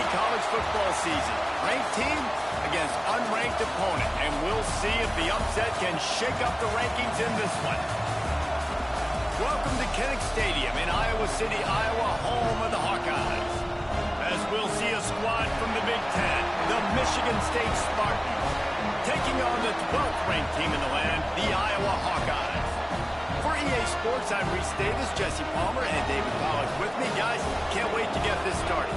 college football season. Ranked team against unranked opponent, and we'll see if the upset can shake up the rankings in this one. Welcome to Kinnick Stadium in Iowa City, Iowa, home of the Hawkeyes. As we'll see a squad from the Big Ten, the Michigan State Spartans, taking on the 12th ranked team in the land, the Iowa Hawkeyes. For EA Sports, I'm Reese Davis, Jesse Palmer, and David Pollack with me. Guys, can't wait to get this started.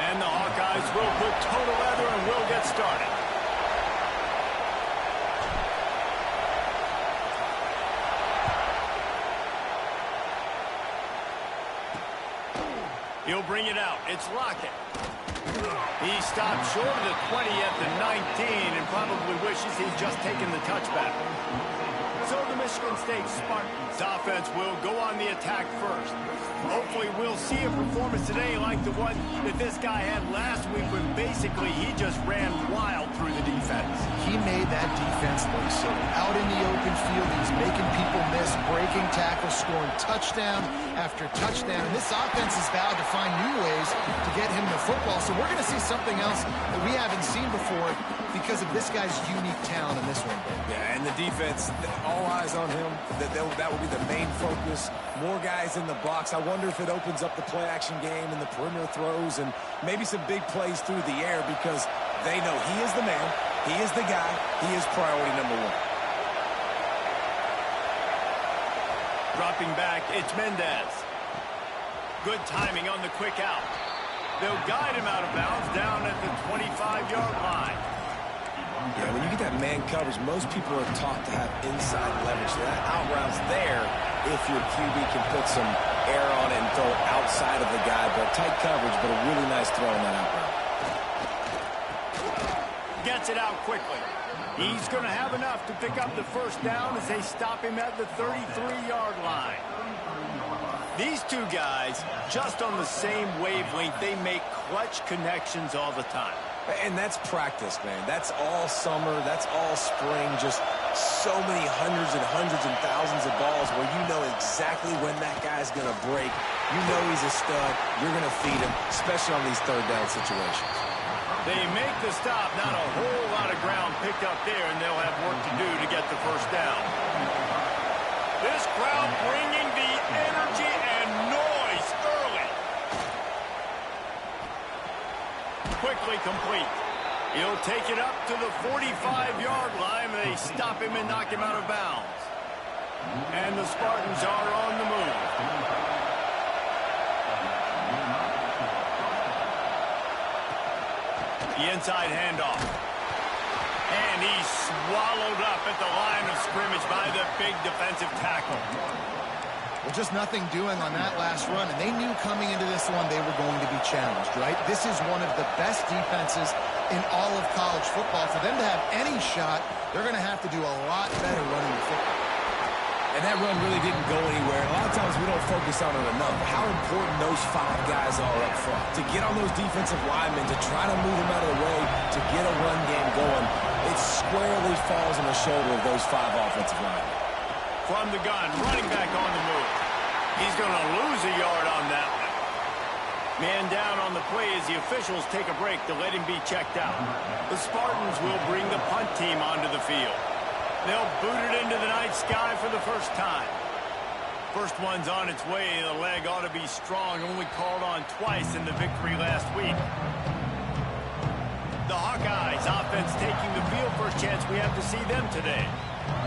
And the Hawkeyes will put total leather and we'll get started. He'll bring it out. It's Lockett. He stopped short of the 20 at the 19 and probably wishes he'd just taken the touchback. So the Michigan State Spartans offense will go on the attack first. Hopefully we'll see a performance today like the one that this guy had last week when basically he just ran wild through the defense. He made that defense look silly. Out in the open field, he's making people miss, breaking tackles, scoring touchdown after touchdown. And this offense has vowed to find new ways to get him the football. So we're going to see something else that we haven't seen before because of this guy's unique talent in this one. Yeah, and the defense, all eyes on him. That will be the main focus. More guys in the box. I wonder if it opens up the play-action game and the perimeter throws and maybe some big plays through the air because they know he is the man, he is the guy, he is priority number one. Dropping back, it's Mendez. Good timing on the quick out. They'll guide him out of bounds down at the 25-yard line. Yeah, when you get that man coverage, most people are taught to have inside leverage. So that out route's there if your QB can put some air on it and throw it outside of the guy. But tight coverage, but a really nice throw on that out route. Gets it out quickly. He's going to have enough to pick up the first down as they stop him at the 33-yard line. These two guys, just on the same wavelength, they make clutch connections all the time. And that's practice, man. That's all summer. That's all spring. Just so many hundreds and thousands of balls where you know exactly when that guy's going to break. You know he's a stud. You're going to feed him, especially on these third down situations. They make the stop. Not a whole lot of ground picked up there, and they'll have work to do to get the first down. This crowd bringing the energy and noise early. Quickly complete. He'll take it up to the 45-yard line. They stop him and knock him out of bounds. And the Spartans are on the move. The inside handoff. And he's swallowed up at the line of scrimmage by the big defensive tackle. Well, just nothing doing on that last run, and they knew coming into this one they were going to be challenged, right? This is one of the best defenses in all of college football. For them to have any shot, they're going to have to do a lot better running the football. And that run really didn't go anywhere. And a lot of times we don't focus on it enough. How important those five guys are up front. To get on those defensive linemen, to try to move them out of the way, to get a run game going, it squarely falls on the shoulder of those five offensive linemen. From the gun, running back on the move. He's going to lose a yard on that one. Man down on the play as the officials take a break to let him be checked out. The Spartans will bring the punt team onto the field. They'll boot it into the night sky for the first time. First one's on its way. The leg ought to be strong. Only called on twice in the victory last week. The Hawkeyes offense taking the field. First chance we have to see them today.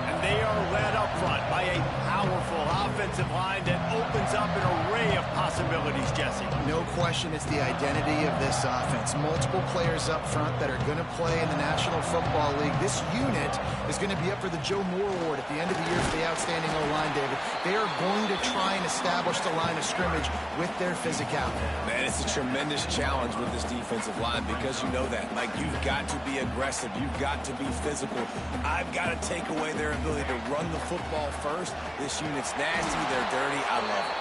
And they are led up front by a powerful offensive line that opens up an array of possibilities, Jesse. No question it's the identity of this offense. Multiple players up front that are going to play in the National Football League. This unit is going to be up for the Joe Moore Award at the end of the year for the outstanding O-line, David. They are going to try and establish the line of scrimmage with their physicality. Man, it's a tremendous challenge with this defensive line because you know that. Like, you've got to be aggressive. You've got to be physical. I've got to take away their their ability to run the football first. This unit's nasty. They're dirty. I love it.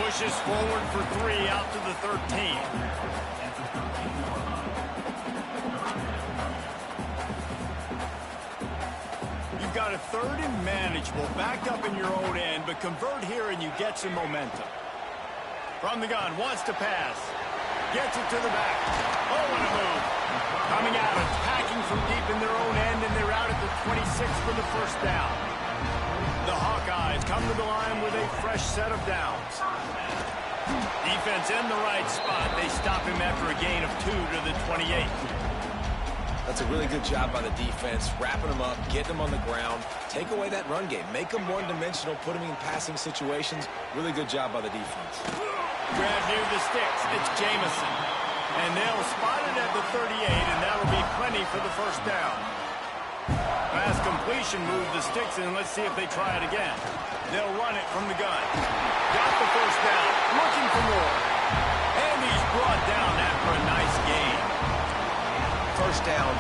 Pushes forward for 3 out to the 13. You've got a 3rd and manageable, backed up in your own end, but convert here and you get some momentum. From the gun, wants to pass. Gets it to the back. Oh, what a move. Coming out, attacking from deep in their own end, and they're out at the 26 for the first down. The Hawkeyes come to the line with a fresh set of downs. Defense in the right spot. They stop him after a gain of 2 to the 28. That's a really good job by the defense, wrapping them up, getting them on the ground, take away that run game, make them one-dimensional, put them in passing situations. Really good job by the defense. Grab near the sticks. It's Jamison. And they'll spot it at the 38, and that'll be plenty for the first down. Pass completion, move the sticks, and let's see if they try it again. They'll run it from the gun. Got the first down, looking for more. And he's brought down after a nice gain. First down,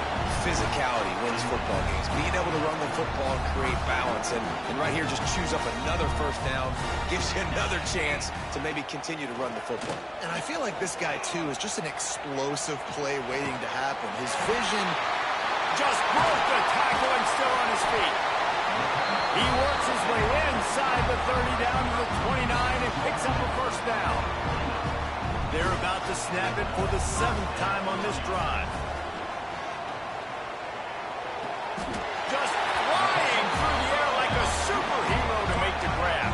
physicality wins football games. Being able to run the football and create balance. And right here, just choose up another first down. Gives you another chance to maybe continue to run the football. And I feel like this guy, too, is just an explosive play waiting to happen. His vision just broke the tackle and still on his feet. He works his way inside the 30 down to the 29 and picks up a first down. They're about to snap it for the 7th time on this drive. Just flying through the air like a superhero to make the grab.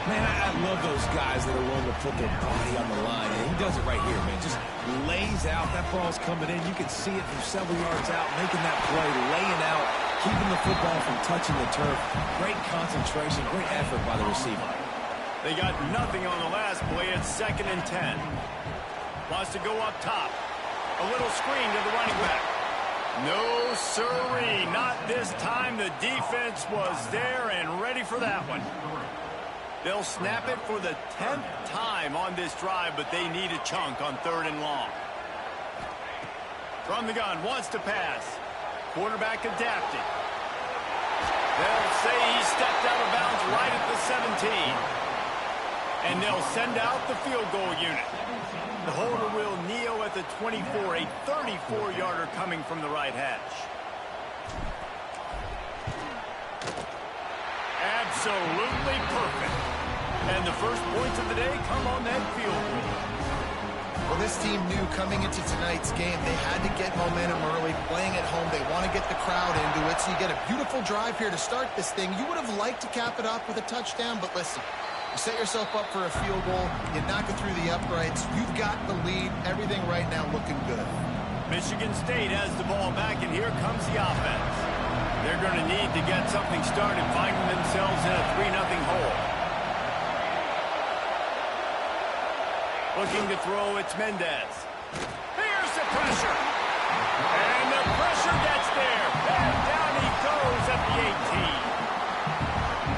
Man, I love those guys that are willing to put their body on the line. And he does it right here, man. Just lays out. That ball's coming in. You can see it from several yards out, making that play, laying out, keeping the football from touching the turf. Great concentration, great effort by the receiver. They got nothing on the last play. It's 2nd and 10. Wants to go up top. A little screen to the running back. No, sirree. Not this time. The defense was there and ready for that one. They'll snap it for the 10th time on this drive, but they need a chunk on 3rd and long. From the gun, wants to pass. Quarterback adapted. They'll say he stepped out of bounds right at the 17. And they'll send out the field goal unit. The holder will kneel at the 24, a 34-yarder coming from the right hash. Absolutely perfect. And the first points of the day come on that field goal. Well, this team knew coming into tonight's game they had to get momentum early, playing at home. They want to get the crowd into it, so you get a beautiful drive here to start this thing. You would have liked to cap it off with a touchdown, but listen, you set yourself up for a field goal, you knock it through the uprights, you've got the lead, everything right now looking good. Michigan State has the ball back, and here comes the offense. They're going to need to get something started, finding themselves in a 3-0 hole. Looking to throw, it's Mendez. Here's the pressure. And the pressure gets there. And down he goes at the 18.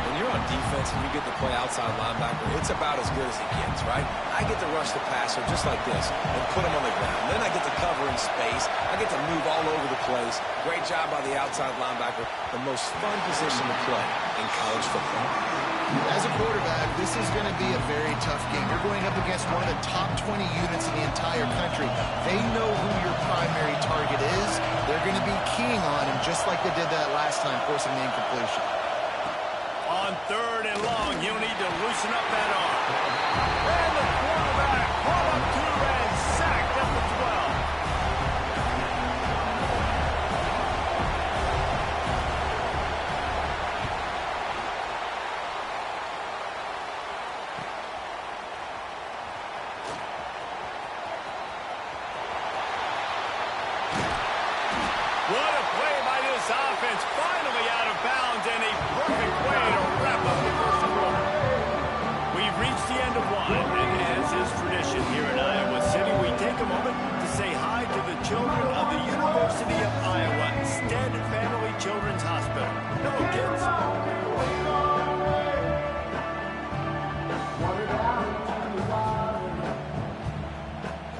When you're on defense and you get to play outside linebacker, it's about as good as it gets, right? I get to rush the passer just like this and put him on the ground. Then I get to cover in space. I get to move all over the place. Great job by the outside linebacker. The most fun position to play in college football. As a quarterback, this is going to be a very tough game. You're going up against one of the top 20 units in the entire country. They know who your primary target is. They're going to be keying on him just like they did that last time, forcing the incompletion. On 3rd and long, he'll need to loosen up that arm. And the quarterback brought up 2 and sacked at the 12. What a play by this offense. Finally out of bounds and a perfect way to wrap up the first quarter. We've reached the end of one, and as is tradition here in Iowa City, we take a moment to say hi to the children of the University of Iowa Stead Family Children's Hospital. Hello, kids.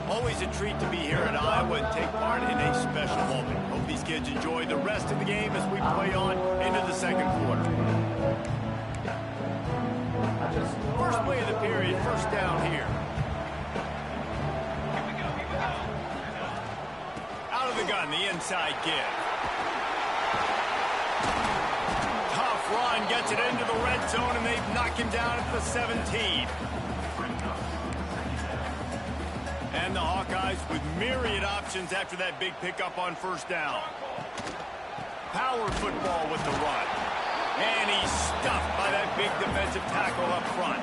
Always a treat to be here in Iowa and take part in a special moment. Hope these kids enjoy the rest of the game as we play on into the second quarter. First play of the period, first down here. Out of the gun, the inside give. Tough run, gets it into the red zone, and they've knocked him down at the 17. And the Hawkeyes with myriad options after that big pickup on first down. Power football with the run. And he's stuffed by that big defensive tackle up front.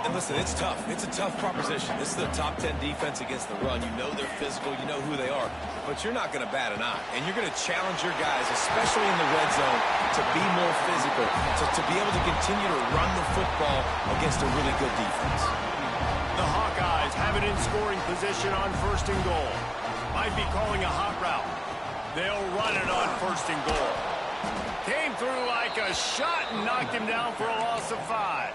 And listen, it's tough. It's a tough proposition. This is a top 10 defense against the run. You know they're physical. You know who they are. But you're not going to bat an eye. And you're going to challenge your guys, especially in the red zone, to be more physical, to be able to continue to run the football against a really good defense. The Hawkeyes have it in scoring position on first and goal. Might be calling a hot route. They'll run it on first and goal. Came through like a shot and knocked him down for a loss of 5.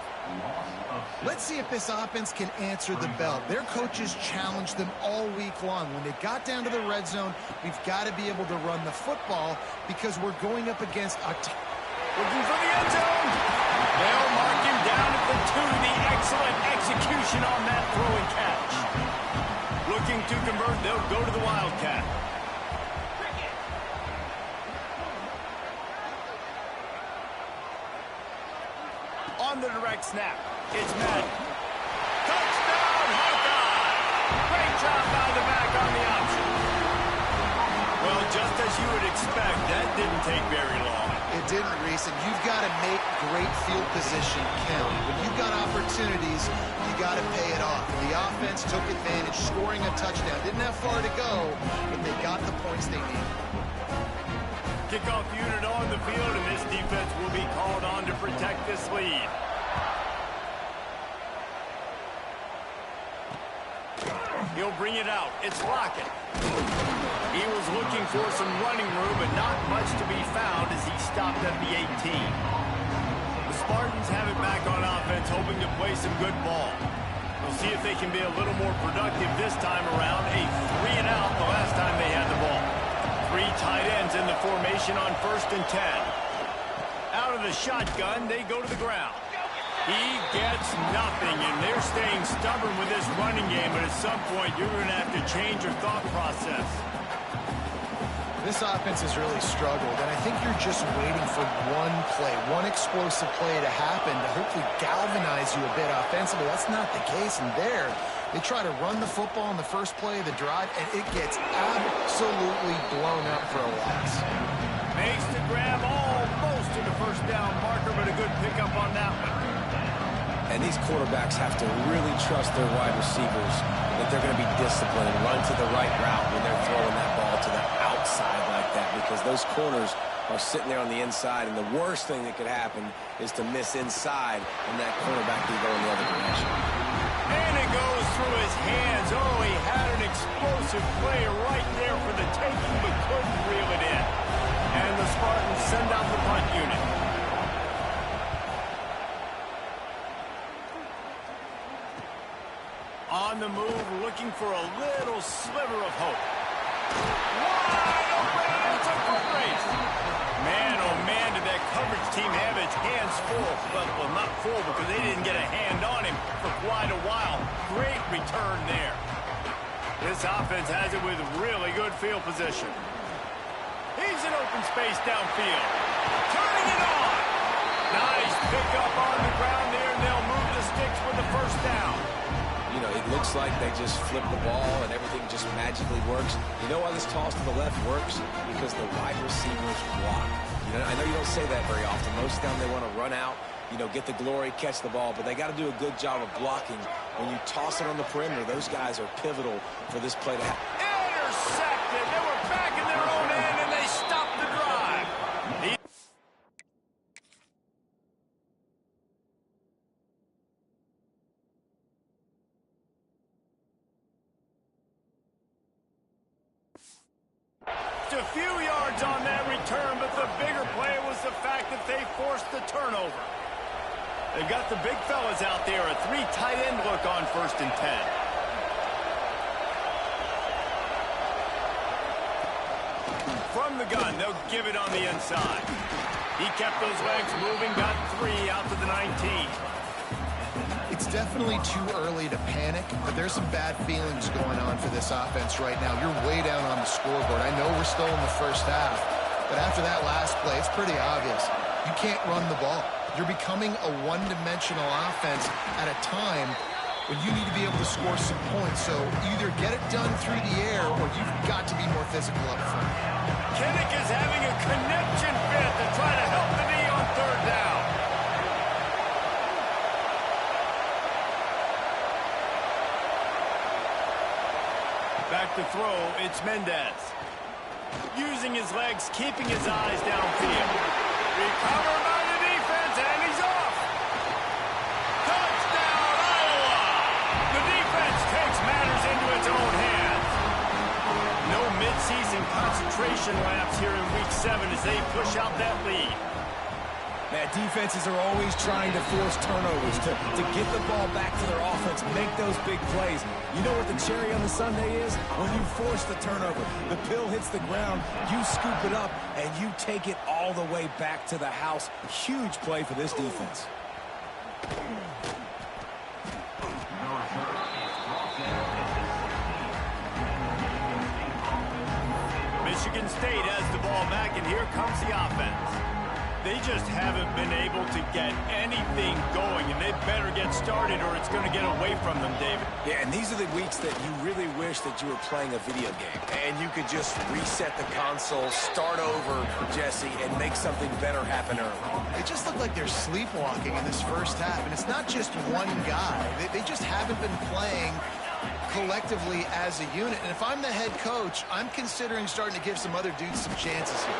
Let's see if this offense can answer the bell. Their coaches challenged them all week long. When they got down to the red zone, we've got to be able to run the football because we're going up against a... Looking for the end zone. They'll mark him down at the 2. The excellent execution on that throw and catch. Looking to convert, they'll go to the Wildcat. On the direct snap, it's Madden. Touchdown, Hawkeye! Great job by the back on the option. Well, just as you would expect, that didn't take very long. It didn't, Reese, and you've got to make great field position count. When you've got opportunities, you got to pay it off. The offense took advantage, scoring a touchdown. Didn't have far to go, but they got the points they needed. Kickoff unit on the field, and this defense will be called on to protect this lead. He'll bring it out. It's Lockett. He was looking for some running room, but not much to be found as he stopped at the 18. The Spartans have it back on offense, hoping to play some good ball. We'll see if they can be a little more productive this time around. A 3 and out the last time they had the ball. 3 tight ends in the formation on first and 10. Out of the shotgun, they go to the ground. He gets nothing, and they're staying stubborn with this running game, but at some point, you're going to have to change your thought process. This offense has really struggled, and I think you're just waiting for one play, one explosive play to happen to hopefully galvanize you a bit offensively. That's not the case, and there, they try to run the football in the first play of the drive, and it gets absolutely blown up for a loss. Makes the grab almost to the first down marker, but a good pickup on that one. And these quarterbacks have to really trust their wide receivers that they're going to be disciplined and run to the right route when they're throwing that ball to the outside like that, because those corners are sitting there on the inside, and the worst thing that could happen is to miss inside and that quarterback can go in the other direction. And it goes through his hands. Oh, he had an explosive play right there for the taking, but couldn't reel it in. And the Spartans send out the punt unit. On the move, looking for a little sliver of hope. Wide open, it's a foot race. Man, oh man, did that coverage team have its hands full. Well, not full because they didn't get a hand on him for quite a while. Great return there. This offense has it with really good field position. He's in open space downfield. Turning it on. Nice pickup on the ground there, and they'll move the sticks with the first down. You know, it looks like they just flip the ball and everything just magically works. You know why this toss to the left works? Because the wide receivers block. You know, I know you don't say that very often. Most of the time they want to run out, you know, get the glory, catch the ball, but they got to do a good job of blocking. When you toss it on the perimeter, those guys are pivotal for this play to happen. Intercepted. They were back in their own end, and they stopped the drive. A few yards on that return, but the bigger play was the fact that they forced the turnover. They've got the big fellas out there, a 3 tight end look on first and 10. From the gun, they'll give it on the inside. He kept those legs moving, got 3 out to the 19. It's definitely too early to panic, but there's some bad feelings going on for this offense right now. You're way down on the scoreboard. I know we're still in the first half, but after that last play, it's pretty obvious. You can't run the ball. You're becoming a one-dimensional offense at a time when you need to be able to score some points. So either get it done through the air or you've got to be more physical up front. Kinnick is having a connection fit to try to help the knee on 3rd down. Back to throw, it's Mendez. Using his legs, keeping his eyes downfield. Recovered by the defense, and he's off. Touchdown, Iowa! The defense takes matters into its own hands. No midseason concentration laps here in Week 7 as they push out that lead. Man, defenses are always trying to force turnovers to get the ball back to their offense, make those big plays. You know what the cherry on the sundae is? When you force the turnover, the pill hits the ground, you scoop it up, and you take it all the way back to the house. Huge play for this defense. Michigan State has the ball back, and here comes the offense. They just haven't been able to get anything going, and they better get started or it's going to get away from them, David. Yeah, and these are the weeks that you really wish that you were playing a video game, and you could just reset the console, start over, Jesse, and make something better happen early. They just look like they're sleepwalking in this first half, and it's not just one guy. They just haven't been playing collectively as a unit. And if I'm the head coach, I'm considering starting to give some other dudes some chances here.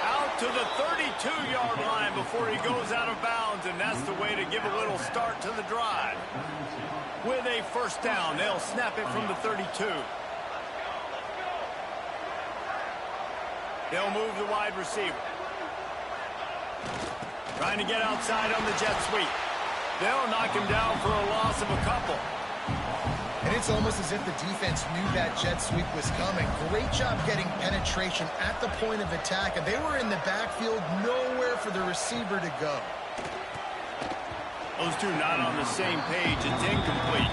Out to the 32-yard line before he goes out of bounds, and that's the way to give a little start to the drive. With a first down, they'll snap it from the 32. They'll move the wide receiver. Trying to get outside on the jet sweep. They'll knock him down for a loss of a couple. And it's almost as if the defense knew that jet sweep was coming. Great job getting penetration at the point of attack, and they were in the backfield, nowhere for the receiver to go. Those two not on the same page. It's incomplete.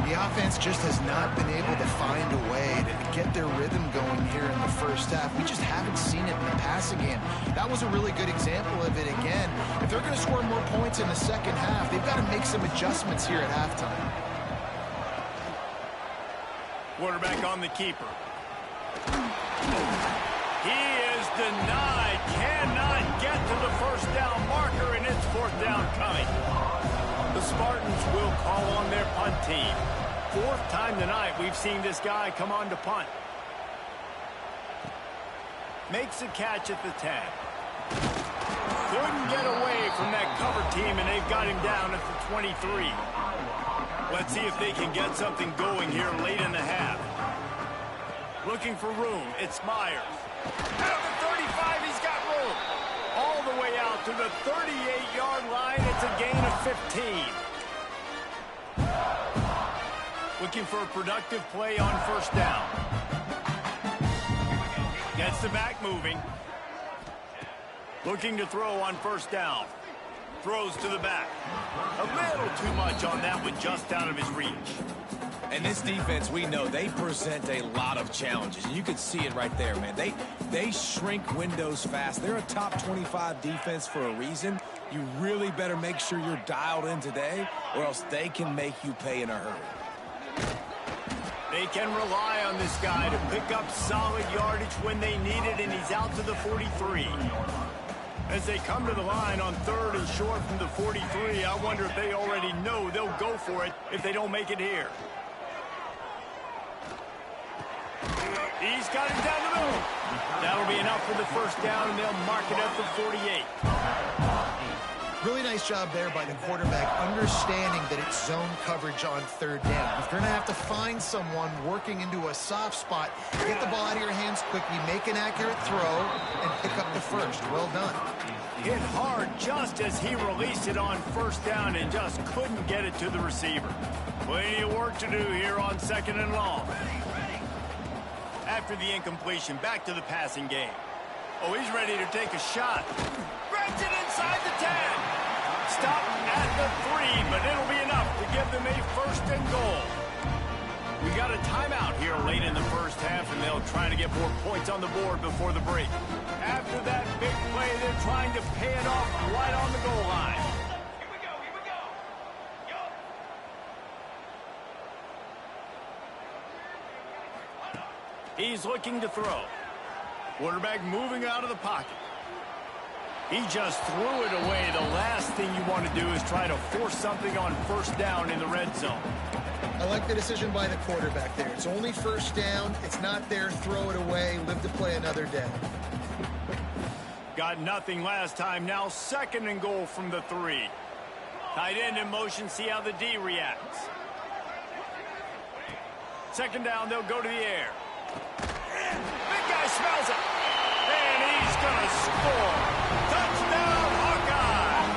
The offense just has not been able to find a way to get their rhythm going here in the first half. We just haven't seen it in the passing game. That was a really good example of it again. If they're going to score more points in the second half, they've got to make some adjustments here at halftime. Quarterback on the keeper. He is denied. Cannot get to the first down marker, and it's 4th down coming. The Spartans will call on their punt team. 4th time tonight we've seen this guy come on to punt. Makes a catch at the 10. Couldn't get away from that cover team, and they've got him down at the 23. Let's see if they can get something going here late in the half. Looking for room. It's Myers. Out of the 35, he's got room. All the way out to the 38-yard line. It's a gain of 15. Looking for a productive play on first down. Gets the back moving. Looking to throw on first down. Throws to the back. A little too much on that one, just out of his reach. And this defense, we know, they present a lot of challenges. And you can see it right there, man. They shrink windows fast. They're a top 25 defense for a reason. You really better make sure you're dialed in today, or else they can make you pay in a hurry. They can rely on this guy to pick up solid yardage when they need it, and he's out to the 43. As they come to the line on 3rd and short from the 43, I wonder if they already know they'll go for it if they don't make it here. He's got him down the middle. That'll be enough for the first down, and they'll mark it at the 48. Really nice job there by the quarterback, understanding that it's zone coverage on 3rd down. If you're going to have to find someone working into a soft spot, get the ball out of your hands quickly, make an accurate throw, and pick up the first. Well done. Hit hard just as he released it on first down and just couldn't get it to the receiver. Plenty of work to do here on 2nd and long. After the incompletion, back to the passing game. Oh, he's ready to take a shot. Grabs it inside the 10. Stop at the 3, but it'll be enough to give them a first and goal. We got a timeout here late in the first half, and they'll try to get more points on the board before the break. After that big play, they're trying to pay it off right on the goal line. Here we go, here we go. Yo. He's looking to throw. Quarterback moving out of the pocket. He just threw it away. The last thing you want to do is try to force something on first down in the red zone. I like the decision by the quarterback there. It's only first down. It's not there. Throw it away. Live to play another day. Got nothing last time. Now second and goal from the 3. Tight end in motion. See how the D reacts. Second down. They'll go to the air. Big guy smells it. And he's going to score. Touchdown, Hawkeye.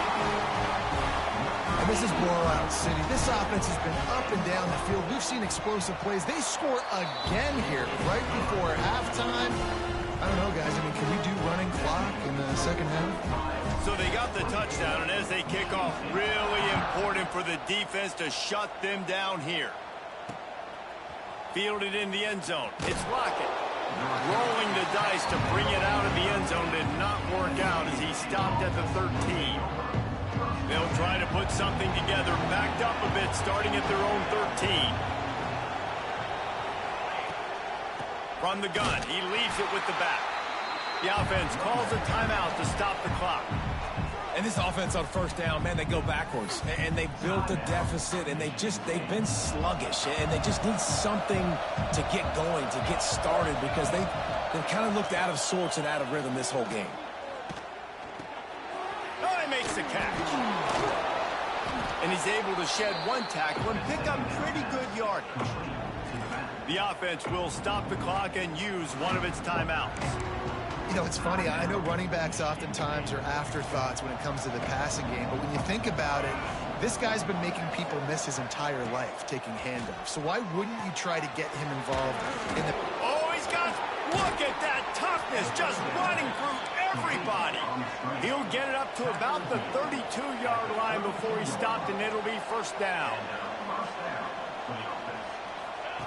And this is blowout city. This offense has been up and down the field. We've seen explosive plays. They score again here right before halftime. I don't know, guys. I mean, can we do running clock in the second half? So they got the touchdown, and as they kick off, really important for the defense to shut them down here. Fielded in the end zone. It's Lockett. Rolling the dice to bring it out of the end zone did not work out as he stopped at the 13. They'll try to put something together, backed up a bit, starting at their own 13. From the gun, he leaves it with the back. The offense calls a timeout to stop the clock. And this offense on first down, man, they go backwards. And they built a deficit, and they've been sluggish. And they just need something to get going, to get started, because they've kind of looked out of sorts and out of rhythm this whole game. Oh, he makes the catch. And he's able to shed one tackle and pick up pretty good yardage. The offense will stop the clock and use one of its timeouts. You know, it's funny. I know running backs oftentimes are afterthoughts when it comes to the passing game, but when you think about it, this guy's been making people miss his entire life taking handoffs. So why wouldn't you try to get him involved in the... Oh, he's got... Look at that toughness, just running through everybody. He'll get it up to about the 32-yard line before he stopped, and it'll be first down.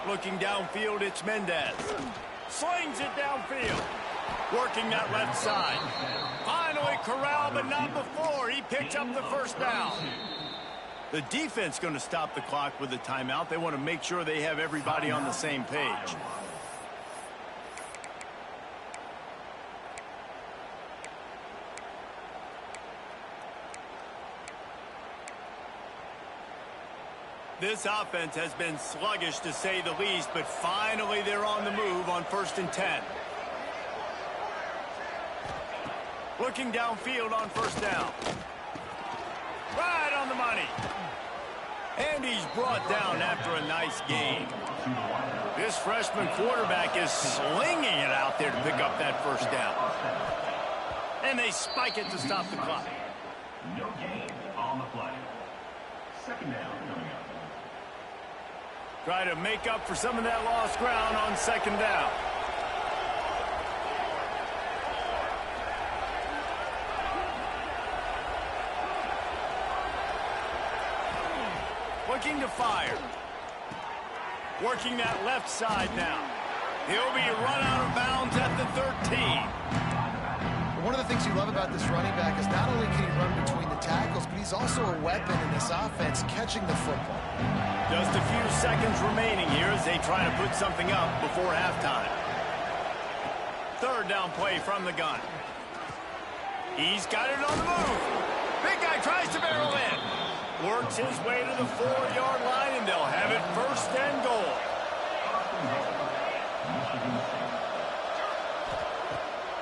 Looking downfield, it's Mendez. Slings it downfield. Working that left side. Finally corralled, but not before. He picks up the first down. The defense going to stop the clock with a timeout. They want to make sure they have everybody on the same page. This offense has been sluggish, to say the least, but finally they're on the move on 1st and 10. Looking downfield on first down. Right on the money. And he's brought down after a nice gain. This freshman quarterback is slinging it out there to pick up that first down. And they spike it to stop the clock. No gain on the play. Second down coming up. Try to make up for some of that lost ground on second down. Looking to fire. Working that left side now. He'll be run out of bounds at the 13. One of the things you love about this running back is not only can he run between the tackles, but he's also a weapon in this offense catching the football. Just a few seconds remaining here as they try to put something up before halftime. Third down play from the gun. He's got it on the move. Big guy tries to barrel in. Works his way to the 4-yard line, and they'll have it first and goal.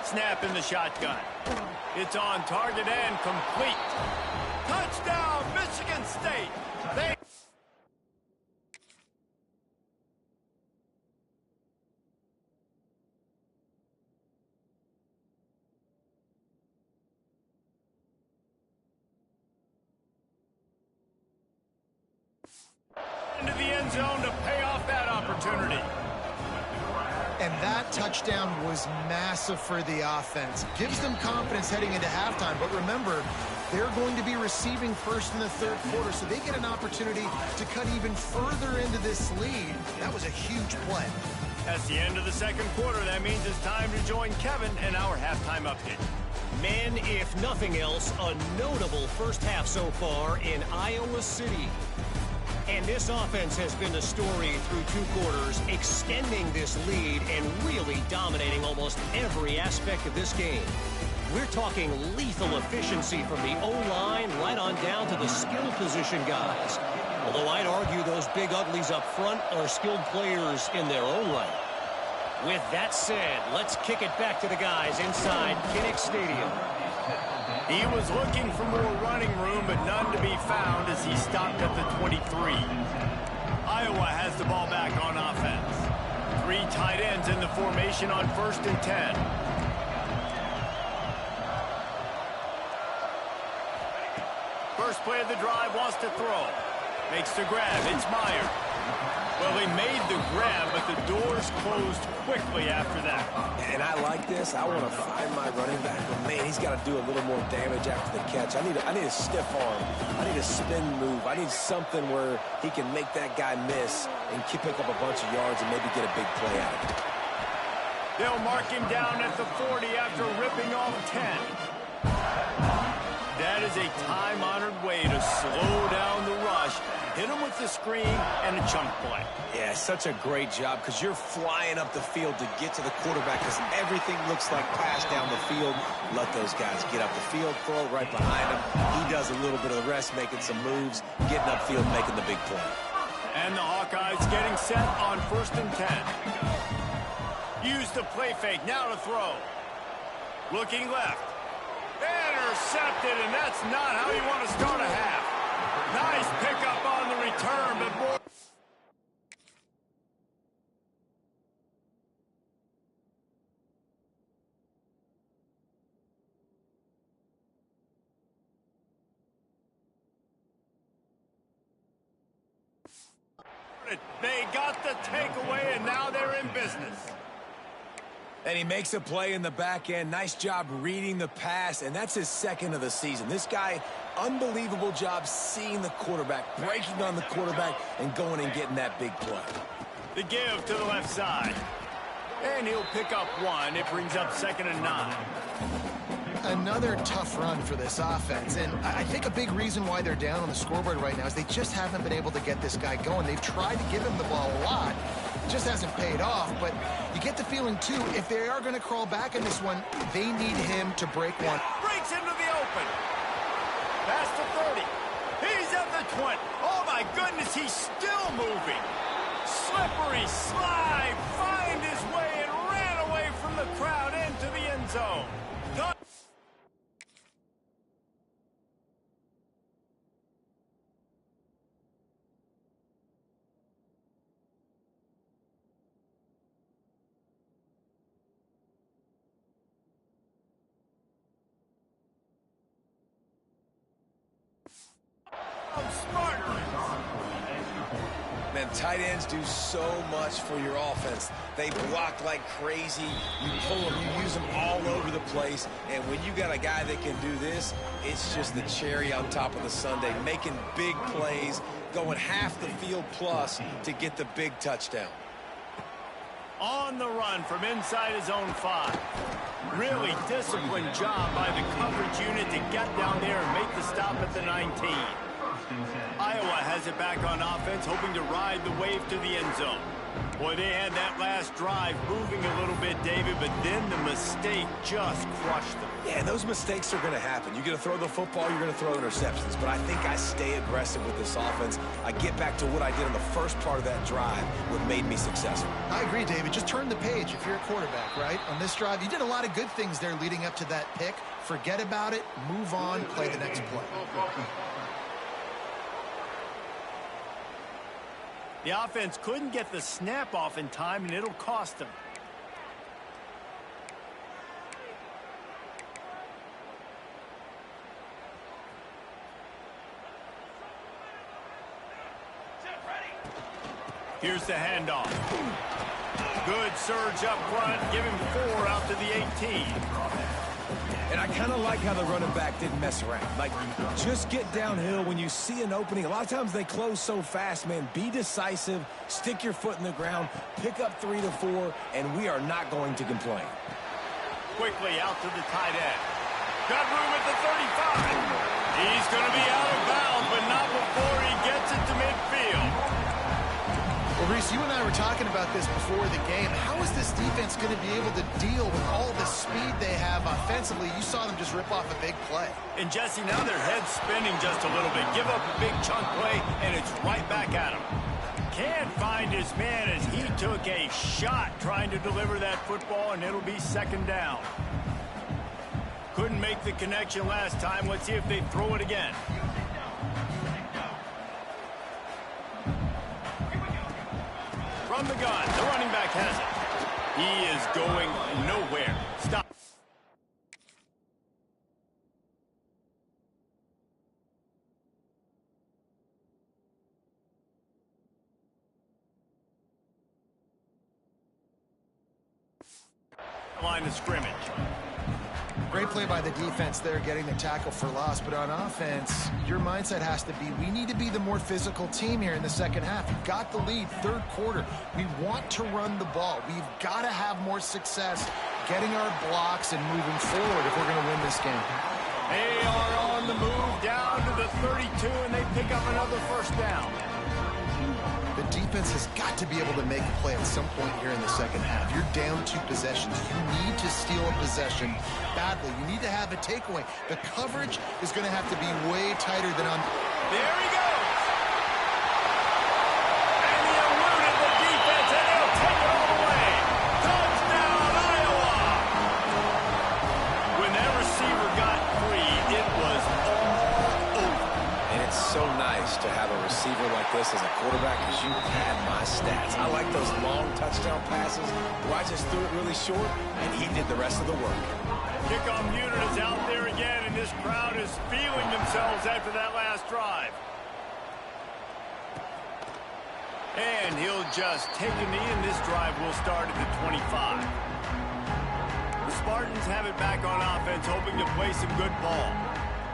Snap in the shotgun. It's on target and complete. Touchdown, Michigan State. Into the end zone to pay off that opportunity. And that touchdown was massive for the offense. Gives them confidence heading into halftime. But remember, they're going to be receiving first in the third quarter, so they get an opportunity to cut even further into this lead. That was a huge play. That's the end of the second quarter. That means it's time to join Kevin in our halftime update. Men, if nothing else, a notable first half so far in Iowa City. And this offense has been the story through two quarters, extending this lead and really dominating almost every aspect of this game. We're talking lethal efficiency from the O-line right on down to the skill position guys. Although I'd argue those big uglies up front are skilled players in their own right. With that said, let's kick it back to the guys inside Kinnick Stadium. He was looking for more running room, but none to be found as he stopped at the 23. Iowa has the ball back on offense. 3 tight ends in the formation on 1st and 10. First play of the drive, wants to throw. Makes the grab. It's Meyer. Well, he made the grab, but the doors closed quickly after that. And I like this. I want to find my running back, but man, he's got to do a little more damage after the catch. I need a stiff arm. I need a spin move. I need something where he can make that guy miss and pick up a bunch of yards and maybe get a big play out of it. They'll mark him down at the 40 after ripping off 10. That is a time-honored way to slow down the rush, hit him with the screen, and a chunk play. Yeah, such a great job because you're flying up the field to get to the quarterback because everything looks like pass down the field. Let those guys get up the field, throw it right behind him. He does a little bit of the rest, making some moves, getting upfield, making the big play. And the Hawkeyes getting set on 1st and 10. Use the play fake, now to throw. Looking left. Intercepted, and that's not how you want to start a half. Nice pickup on the return, but more. They got the takeaway, and now they're in business. And he makes a play in the back end. Nice job reading the pass, and that's his second of the season. This guy, unbelievable job seeing the quarterback, breaking on the quarterback, and going and getting that big play. The give to the left side. And he'll pick up 1. It brings up 2nd and 9. Another tough run for this offense, and I think a big reason why they're down on the scoreboard right now is they just haven't been able to get this guy going. They've tried to give him the ball a lot. It just hasn't paid off, but you get the feeling, too, if they are going to crawl back in this one, they need him to break one. Breaks into the open. Past the 30. He's at the 20. Oh, my goodness, he's still moving. Slippery slide, find his way and ran away from the crowd into the end zone. Man, tight ends do so much for your offense. They block like crazy. You pull them, you use them all over the place. And when you got a guy that can do this, it's just the cherry on top of the sundae, making big plays, going half the field plus to get the big touchdown. On the run from inside his own 5. Really disciplined job by the coverage unit to get down there and make the stop at the 19. Iowa has it back on offense, hoping to ride the wave to the end zone. Boy, they had that last drive moving a little bit, David, but then the mistake just crushed them. Yeah, those mistakes are going to happen. You're going to throw the football, you're going to throw interceptions. But I think I stay aggressive with this offense. I get back to what I did in the first part of that drive, what made me successful. I agree, David. Just turn the page if you're a quarterback, right? On this drive, you did a lot of good things there leading up to that pick. Forget about it, move on, play the next play. The offense couldn't get the snap off in time, and it'll cost them. Here's the handoff. Good surge up front. Give him 4 out to the 18. And I kind of like how the running back didn't mess around. Like, just get downhill when you see an opening. A lot of times they close so fast, man. Be decisive, stick your foot in the ground, pick up 3 to 4, and we are not going to complain. Quickly out to the tight end. Got room at the 35. He's going to be out of bounds, but not before he gets it to midfield. Well, Reese, you and I were talking about this before the game. How is this defense going to be able to deal with all the speed they have offensively? You saw them just rip off a big play. And, Jesse, now their head's spinning just a little bit. Give up a big chunk play, and it's right back at him. Can't find his man as he took a shot trying to deliver that football, and it'll be second down. Couldn't make the connection last time. Let's see if they throw it again. From the gun, the running back has it. He is going nowhere. Stop. Line of scrimmage. Great play by the defense there, getting the tackle for loss. But on offense, your mindset has to be, we need to be the more physical team here in the second half. You've got the lead, third quarter. We want to run the ball. We've got to have more success getting our blocks and moving forward if we're going to win this game. They are on the move down to the 32, and they pick up another first down. The defense has got to be able to make a play at some point here in the second half. You're down 2 possessions. You need to steal a possession badly. You need to have a takeaway. The coverage is going to have to be way tighter than on... There he goes! And he eluded the defense, and he'll take it all the way. Touchdown, Iowa! When that receiver got free, it was all over. And it's so nice to have a receiver like this as a quarterback because you had my stats. I like those long touchdown passes where I just threw it really short, and he did the rest of the work. Kickoff unit is out there again, and this crowd is feeling themselves after that last drive. And he'll just take a knee, and this drive will start at the 25. The Spartans have it back on offense, hoping to play some good ball.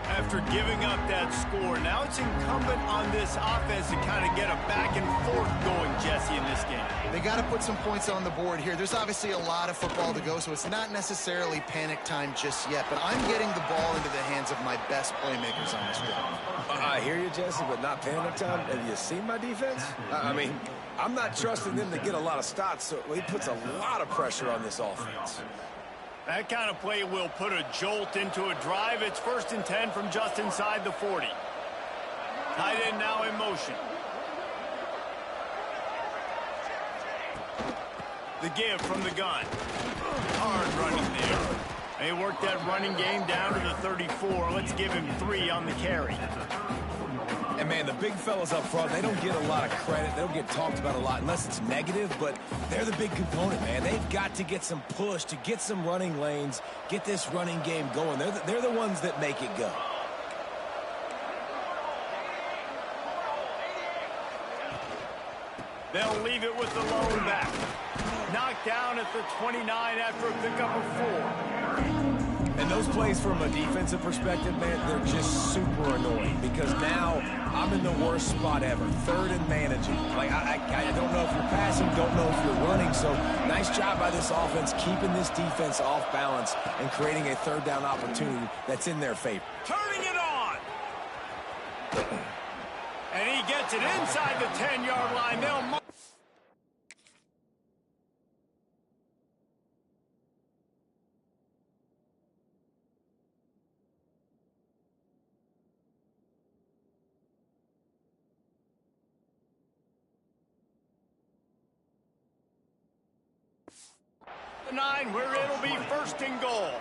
After giving up that score, now it's incumbent on this offense to kind of get a back and forth going, Jesse, in this game. They got to put some points on the board here. There's obviously a lot of football to go, so it's not necessarily panic time just yet, but I'm getting the ball into the hands of my best playmakers on this drive. I hear you, Jesse, but not panic time. Have you seen my defense? I mean, I'm not trusting them to get a lot of stops, so he puts a lot of pressure on this offense. That kind of play will put a jolt into a drive. It's 1st and 10 from just inside the 40. Tight end now in motion. The give from the gun. Hard running there. They worked that running game down to the 34. Let's give him 3 on the carry. And, man, the big fellas up front, they don't get a lot of credit. They don't get talked about a lot unless it's negative, but they're the big component, man. They've got to get some push, to get some running lanes, get this running game going. They're the ones that make it go. They'll leave it with the lone back. Knocked down at the 29 after a pickup of 4. And those plays from a defensive perspective, man, they're just super annoying because now I'm in the worst spot ever, 3rd and managing. Like, I don't know if you're passing, don't know if you're running, so nice job by this offense keeping this defense off balance and creating a 3rd down opportunity that's in their favor. Turning it on! And he gets it inside the 10-yard line. They'll mark. The 9, where it'll be 1st and goal.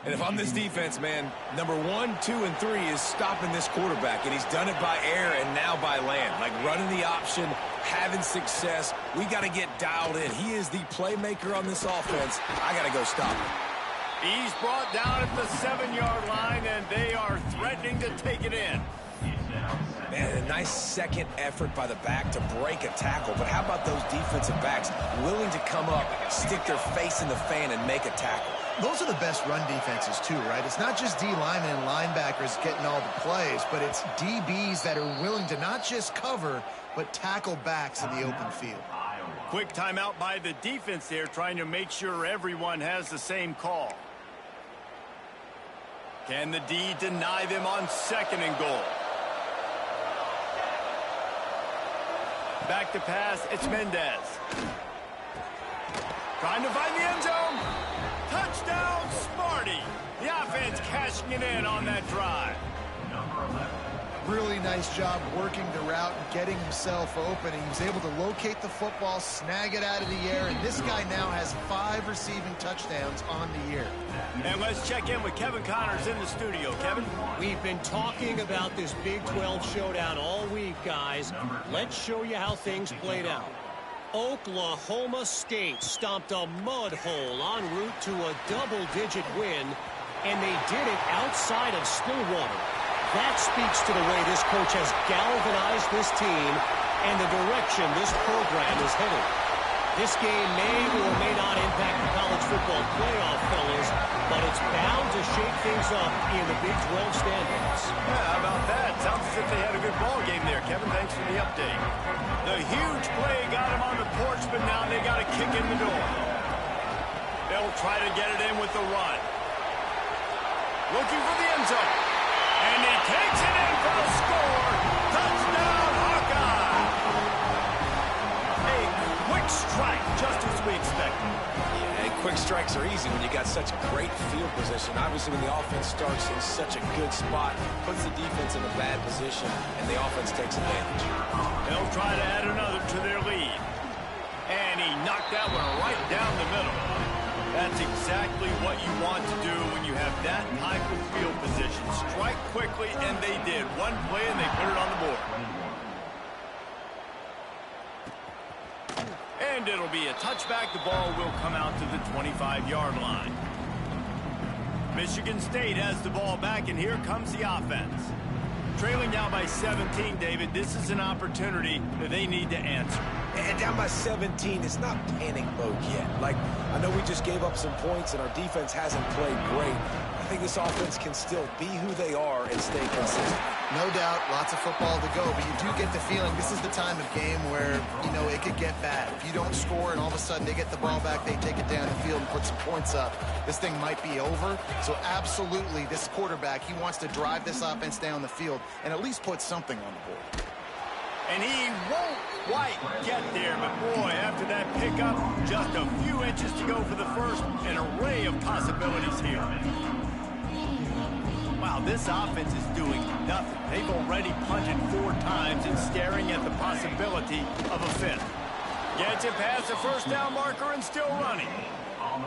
And if I'm this defense, man, number 1, 2, and 3 is stopping this quarterback, and he's done it by air and now by land. Like running the option, having success. We got to get dialed in. He is the playmaker on this offense. I got to go stop him. He's brought down at the 7-yard line, and they are threatening to take it in. Man, a nice second effort by the back to break a tackle. But how about those defensive backs willing to come up, stick their face in the fan, and make a tackle? Those are the best run defenses, too, right? It's not just D linemen and linebackers getting all the plays, but it's DBs that are willing to not just cover, but tackle backs in the open field. Quick timeout by the defense there, trying to make sure everyone has the same call. Can the D deny them on 2nd and goal? Back to pass, it's Mendez. Trying to find the end zone. Touchdown, Smarty. The offense cashing it in on that drive. Really nice job working the route and getting himself open. He was able to locate the football, snag it out of the air, and this guy now has 5 receiving touchdowns on the year. And let's check in with Kevin Connors in the studio. Kevin? We've been talking about this Big 12 showdown all week, guys. Let's show you how things played out. Oklahoma State stomped a mud hole en route to a double-digit win, and they did it outside of Stillwater. That speaks to the way this coach has galvanized this team and the direction this program is headed. This game may or may not impact the college football playoff, fellas, but it's bound to shake things up in the Big 12 standings. Yeah, how about that? Sounds as if they had a good ball game there. Kevin, thanks for the update. The huge play got him on the porch, but now they got a kick in the door. They'll try to get it in with the run. Looking for the end zone. And he takes it in for the score. Touchdown, Hawkeye. A quick strike, just as we expected. Yeah, quick strikes are easy when you got such great field position. Obviously, when the offense starts in such a good spot, puts the defense in a bad position, and the offense takes advantage. They'll try to add another to their lead. And he knocked that one right down the middle. That's exactly what you want to do when you have that type of field position. Strike quickly, and they did. One play, and they put it on the board. And it'll be a touchback. The ball will come out to the 25-yard line. Michigan State has the ball back, and here comes the offense. Trailing now by 17, David. This is an opportunity that they need to answer. And down by 17, it's not panic mode yet. Like, I know we just gave up some points and our defense hasn't played great. I think this offense can still be who they are and stay consistent. No doubt, lots of football to go, but you do get the feeling this is the time of game where, you know, it could get bad. If you don't score and all of a sudden they get the ball back, they take it down the field and put some points up, this thing might be over. So absolutely, this quarterback, he wants to drive this offense down the field and at least put something on the board. And he won't quite get there, but boy, after that pickup, just a few inches to go for the first. An array of possibilities here. Wow, this offense is doing nothing. They've already punted 4 times and staring at the possibility of a 5th. Gets it past the first down marker and still running.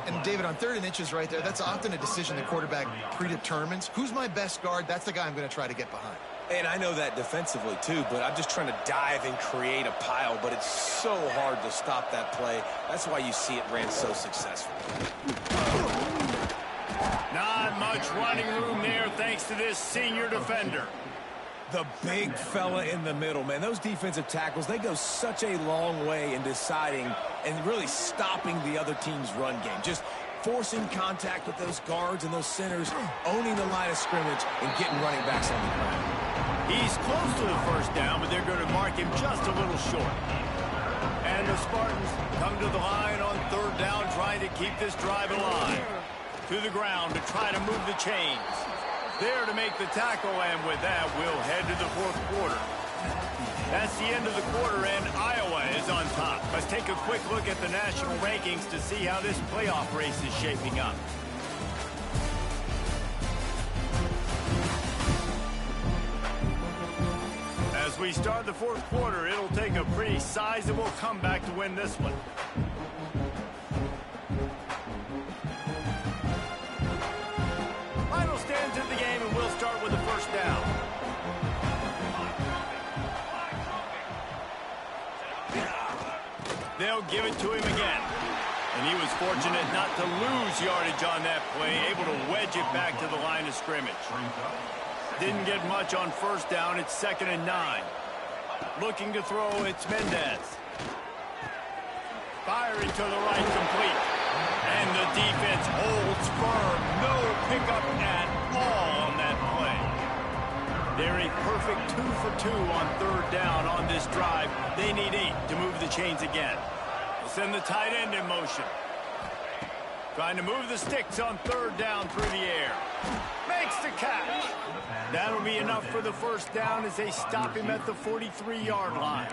And David, on 3rd and inches right there, that's often a decision the quarterback predetermines. Who's my best guard? That's the guy I'm going to try to get behind. And I know that defensively, too, but I'm just trying to dive and create a pile, but it's so hard to stop that play. That's why you see it ran so successful. Not much running room there thanks to this senior defender. The big fella in the middle, man. Those defensive tackles, they go such a long way in deciding and really stopping the other team's run game. Just forcing contact with those guards and those centers, owning the line of scrimmage, and getting running backs on the ground. He's close to the first down, but they're going to mark him just a little short. And the Spartans come to the line on 3rd down, trying to keep this drive alive. To the ground to try to move the chains. There to make the tackle, and with that, we'll head to the 4th quarter. That's the end of the quarter, and Iowa is on top. Let's take a quick look at the national rankings to see how this playoff race is shaping up. As we start the 4th quarter, it'll take a pretty sizable comeback to win this one. Final stands in the game, and we'll start with the first down. They'll give it to him again. And he was fortunate not to lose yardage on that play, able to wedge it back to the line of scrimmage. didn't get much on first down. It's 2nd and 9. Looking to throw, it's Mendez. Firing to the right, complete. And the defense holds firm. No pickup at all on that play. They're a perfect 2 for 2 on 3rd down on this drive. They need 8 to move the chains again. They'll send the tight end in motion. Trying to move the sticks on 3rd down through the air. Makes the catch. That'll be enough for the first down as they stop him at the 43-yard line.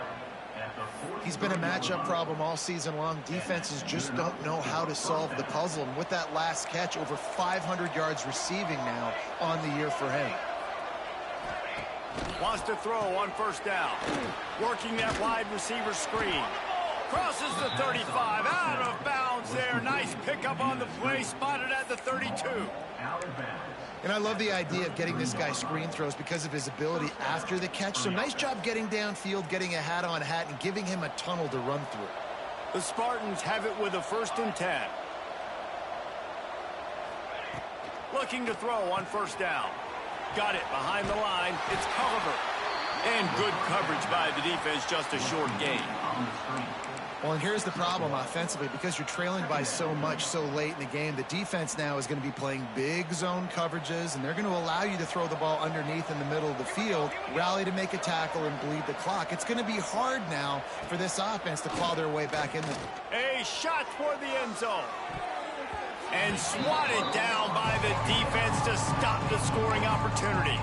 He's been a matchup problem all season long. Defenses just don't know how to solve the puzzle. And with that last catch, over 500 yards receiving now on the year for him. Wants to throw on 1st down. Working that wide receiver screen. Crosses the 35. Out of bounds there. Nice pickup on the play. Spotted at the 32. And I love the idea of getting this guy screen throws because of his ability after the catch. So nice job getting downfield, getting a hat-on-hat, and giving him a tunnel to run through. The Spartans have it with a 1st and 10. Looking to throw on 1st down. Got it behind the line. It's Culliver. And good coverage by the defense, just a short gain. Well, and here's the problem offensively. Because you're trailing by so much so late in the game, the defense now is going to be playing big zone coverages, and they're going to allow you to throw the ball underneath in the middle of the field, rally to make a tackle, and bleed the clock. It's going to be hard now for this offense to claw their way back in there. A shot toward the end zone. And swatted down by the defense to stop the scoring opportunity.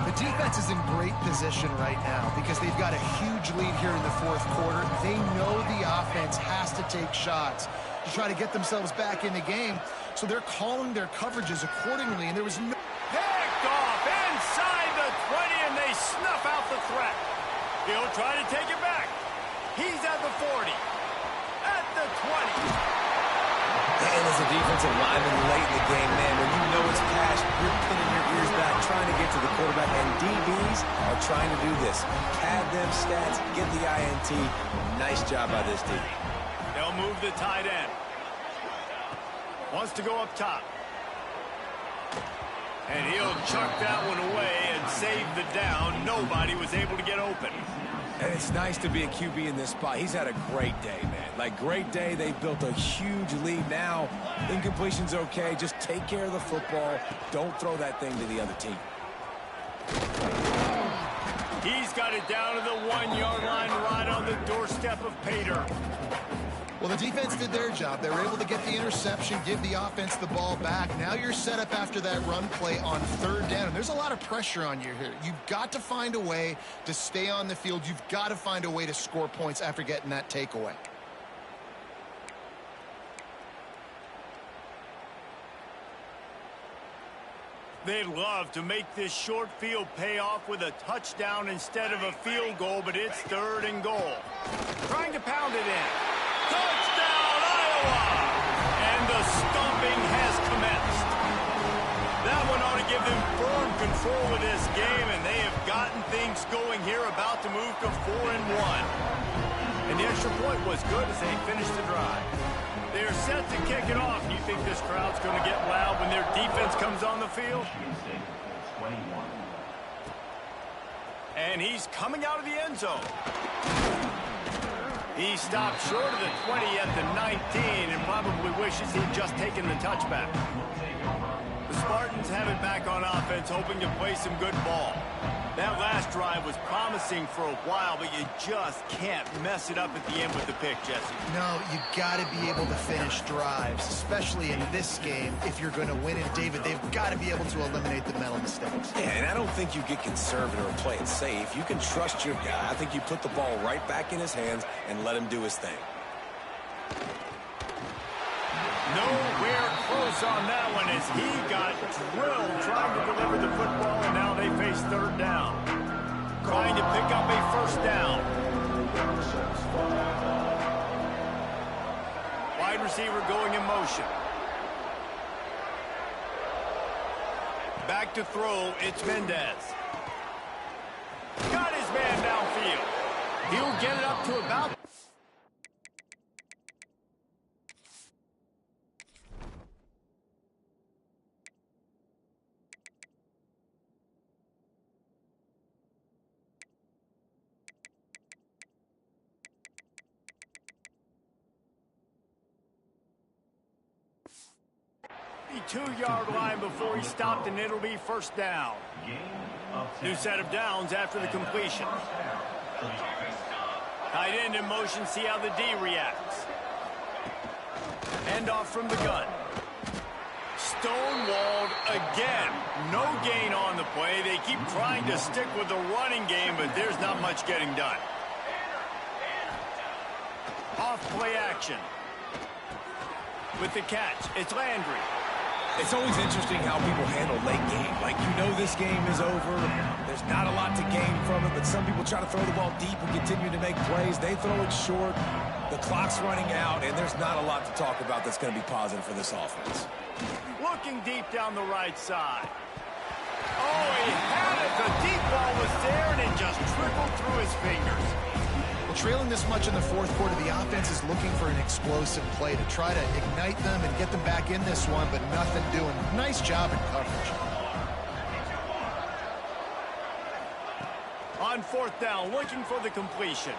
The defense is in great position right now because they've got a huge lead here in the 4th quarter. They know the offense has to take shots to try to get themselves back in the game. So they're calling their coverages accordingly, and there was no... Picked off inside the 20, and they snuff out the threat. He'll try to take it back. He's at the 40. At the 20. And as a defensive lineman late in the game, man, when you know it's pass, you're pinning your ears back, trying to get to the quarterback, and DBs are trying to do this. Pad them stats, get the INT. Nice job by this team. They'll move the tight end. Wants to go up top. And he'll chuck that one away and save the down. Nobody was able to get open. And it's nice to be a QB in this spot. He's had a great day, man. Like, great day. They've built a huge lead now. Incompletion's okay. Just take care of the football. Don't throw that thing to the other team. He's got it down to the 1-yard line right on the doorstep of Pater. Well, the defense did their job. They were able to get the interception, give the offense the ball back. Now you're set up after that run play on 3rd down. And there's a lot of pressure on you here. You've got to find a way to stay on the field. You've got to find a way to score points after getting that takeaway. They'd love to make this short field pay off with a touchdown instead of a field goal, but it's 3rd and goal. Trying to pound it in. Touchdown, Iowa! And the stomping has commenced. That one ought to give them firm control of this game, and they have gotten things going here, about to move to 4-1. And the extra point was good as they finished the drive. They're set to kick it off. Do you think this crowd's going to get loud when their defense comes on the field? And he's coming out of the end zone. He stopped short of the 20 at the 19 and probably wishes he'd just taken the touchback. The Spartans have it back on offense, hoping to play some good ball. That last drive was promising for a while, but you just can't mess it up at the end with the pick, Jesse. No, you got to be able to finish drives, especially in this game. If you're going to win it, David, they've got to be able to eliminate the mental mistakes. Yeah, and I don't think you get conservative or play it safe. You can trust your guy. I think you put the ball right back in his hands and let him do his thing. Nowhere close on that one as he got drilled trying to deliver the football, and now they face 3rd down. Trying to pick up a 1st down. Wide receiver going in motion. Back to throw, it's Mendez. Got his man downfield. He'll get it up to about... 52-yard line before he stopped, and it'll be first down. New set of downs after the completion. Tight end in motion, see how the D reacts. Hand off from the gun. Stonewalled again. No gain on the play. They keep trying to stick with the running game, but there's not much getting done. Off play action. With the catch, it's Landry. It's always interesting how people handle late game. Like, you know this game is over. There's not a lot to gain from it, but some people try to throw the ball deep and continue to make plays. They throw it short. The clock's running out, and there's not a lot to talk about that's going to be positive for this offense. Looking deep down the right side. Oh, he had it. The deep ball was there, and it just trickled through his fingers. Well, trailing this much in the fourth quarter, the offense is looking for an explosive play to try to ignite them and get them back in this one, but nothing doing. Nice job in coverage. On fourth down, looking for the completion.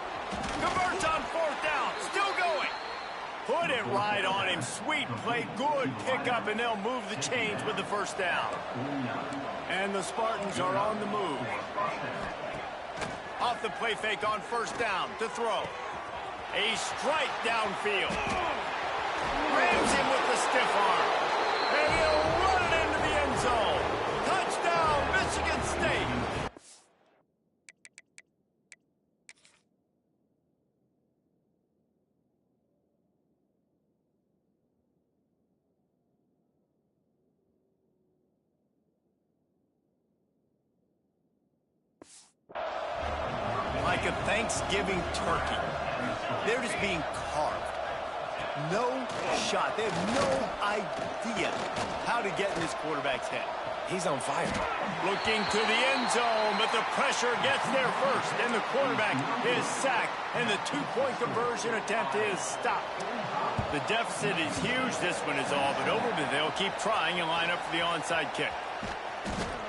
Converts on fourth down, still going. Put it right on him. Sweet play, good pickup, and they'll move the chains with the first down. And the Spartans are on the move. Off the play fake on first down to throw. A strike downfield. Rams him with the stiff arm. And he'll run it into the end zone. Touchdown, Michigan State. Like a Thanksgiving turkey. They're just being carved. No shot. They have no idea how to get in this quarterback's head. He's on fire. Looking to the end zone, but the pressure gets there first. And the quarterback is sacked, and the two-point conversion attempt is stopped. The deficit is huge. This one is all but over, but they'll keep trying and line up for the onside kick.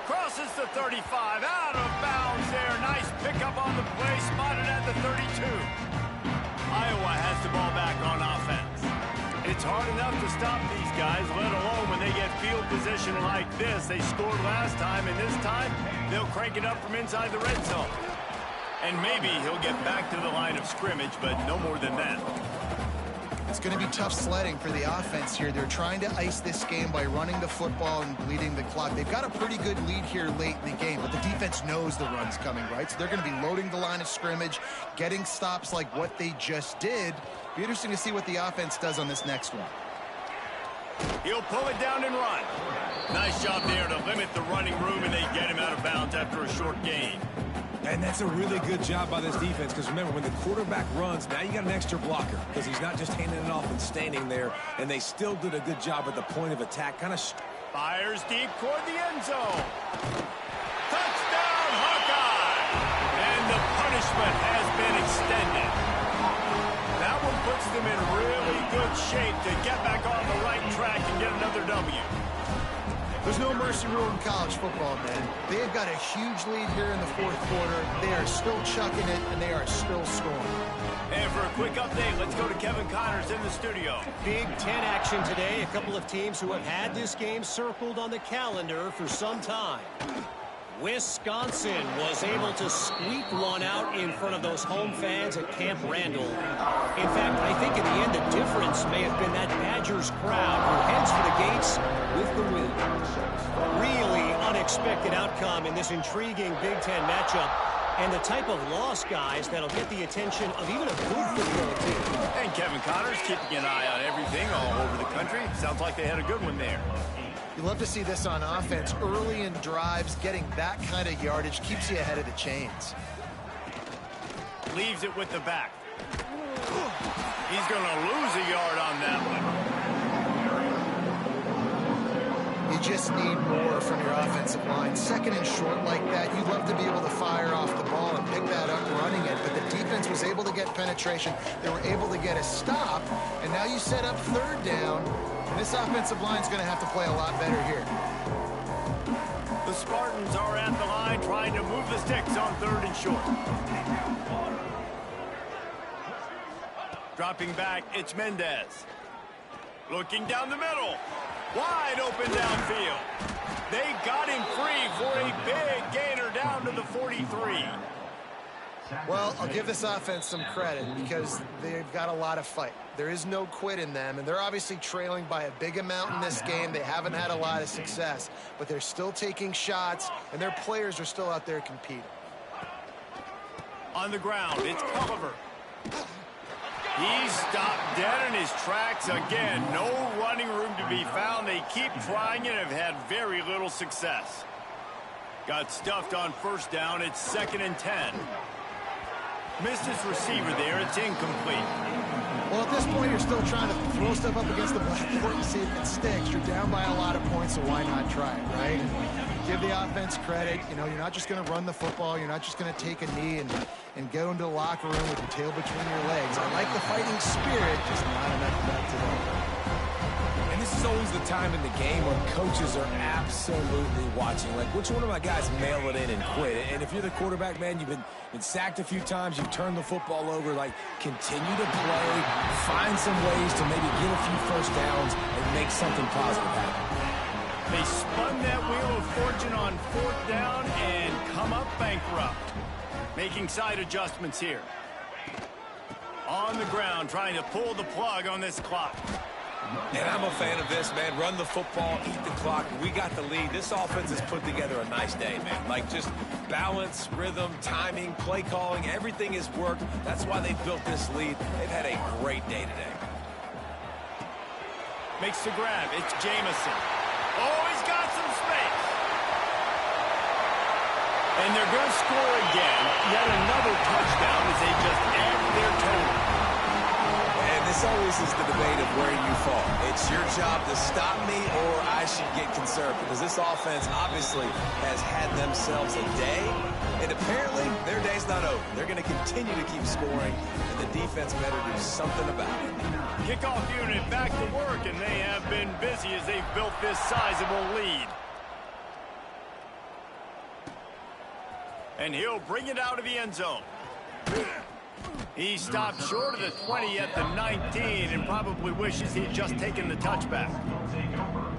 Crosses the 35, out of bounds there. Nice pickup on the play, spotted at the 32. Iowa has the ball back on offense. It's hard enough to stop these guys, let alone when they get field position like this. They scored last time, and this time they'll crank it up from inside the red zone. And maybe he'll get back to the line of scrimmage, but no more than that. It's going to be tough sledding for the offense here. They're trying to ice this game by running the football and bleeding the clock. They've got a pretty good lead here late in the game, but the defense knows the run's coming, right? So they're going to be loading the line of scrimmage, getting stops like what they just did. Be interesting to see what the offense does on this next one. He'll pull it down and run. Nice job there to limit the running room, and they get him out of bounds after a short gain. And that's a really good job by this defense, because remember, when the quarterback runs, now you got an extra blocker, because he's not just handing it off and standing there, and they still did a good job at the point of attack. Fires deep toward the end zone. Touchdown, Hawkeye! And the punishment has been extended. That one puts them in really good shape to get back on the right track and get another W. There's no mercy rule in college football, man. They've got a huge lead here in the fourth quarter. They are still chucking it, and they are still scoring. And for a quick update, let's go to Kevin Connors in the studio. Big Ten action today. A couple of teams who have had this game circled on the calendar for some time. Wisconsin was able to squeak one out in front of those home fans at Camp Randall. In fact, I think in the end the difference may have been that Badgers crowd who heads for the gates with the win. Really unexpected outcome in this intriguing Big Ten matchup, and the type of loss, guys, that'll get the attention of even a good football team. And Kevin Connors keeping an eye on everything all over the country. Sounds like they had a good one there. You love to see this on offense. Early in drives, getting that kind of yardage keeps you ahead of the chains. Leaves it with the back. He's going to lose a yard on that one. You just need more from your offensive line. Second and short like that, you'd love to be able to fire off the ball and pick that up running it, but the defense was able to get penetration. They were able to get a stop, and now you set up third down. And this offensive line is going to have to play a lot better here. The Spartans are at the line trying to move the sticks on third and short. Dropping back, it's Mendez. Looking down the middle. Wide open downfield. They got him free for a big gainer down to the 43. Well, I'll give this offense some credit because they've got a lot of fight. There is no quit in them, and they're obviously trailing by a big amount in this game. They haven't had a lot of success, but they're still taking shots, and their players are still out there competing. On the ground, it's Culliver. He's stopped dead in his tracks again. No running room to be found. They keep trying and have had very little success. Got stuffed on first down. It's 2nd and 10. Missed his receiver there. It's incomplete. Well, at this point, you're still trying to throw stuff up against the blackboard to see if it sticks. You're down by a lot of points, so why not try it, right? And give the offense credit. You know, you're not just going to run the football. You're not just going to take a knee and go into the locker room with your tail between your legs. I like the fighting spirit, just not enough of that today. And this is always the time in the game when coaches are absolutely watching. Like, which one of my guys mail it in and quit? And if you're the quarterback, man, you've been sacked a few times, you've turned the football over, like, continue to play, find some ways to maybe get a few first downs and make something positive happen. They spun that wheel of fortune on 4th down and come up bankrupt. Making side adjustments here. On the ground, trying to pull the plug on this clock. And I'm a fan of this, man. Run the football, eat the clock. We got the lead. This offense has put together a nice day, man. Like, just balance, rhythm, timing, play calling, everything has worked. That's why they built this lead. They've had a great day today. Makes the grab. It's Jamison. Oh, he's got some space. And they're going to score again. Yet another touchdown as they just add their total. This always is the debate of where you fall. It's your job to stop me or I should get conservative, because this offense obviously has had themselves a day, and apparently their day's not over. They're going to continue to keep scoring, and the defense better do something about it. Kickoff unit back to work, and they have been busy as they've built this sizable lead. And he'll bring it out of the end zone. He stopped short of the 20 at the 19 and probably wishes he'd just taken the touchback.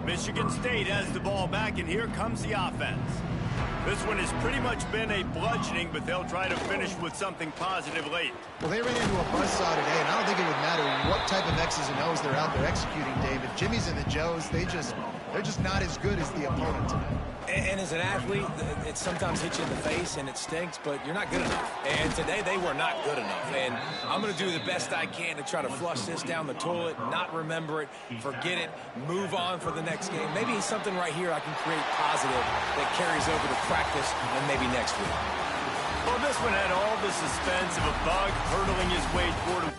Michigan State has the ball back, and here comes the offense. This one has pretty much been a bludgeoning, but they'll try to finish with something positive late. Well, they ran into a buzzsaw today, and I don't think it would matter what type of X's and O's they're out there executing, David. Jimmy's and the Joes, they're just not as good as the opponent today. And as an athlete, it sometimes hits you in the face and it stinks, but you're not good enough. And today they were not good enough. And I'm going to do the best I can to try to flush this down the toilet, not remember it, forget it, move on for the next game. Maybe something right here I can create positive that carries over to practice and maybe next week. Well, this one had all the suspense of a bug hurtling his way toward him.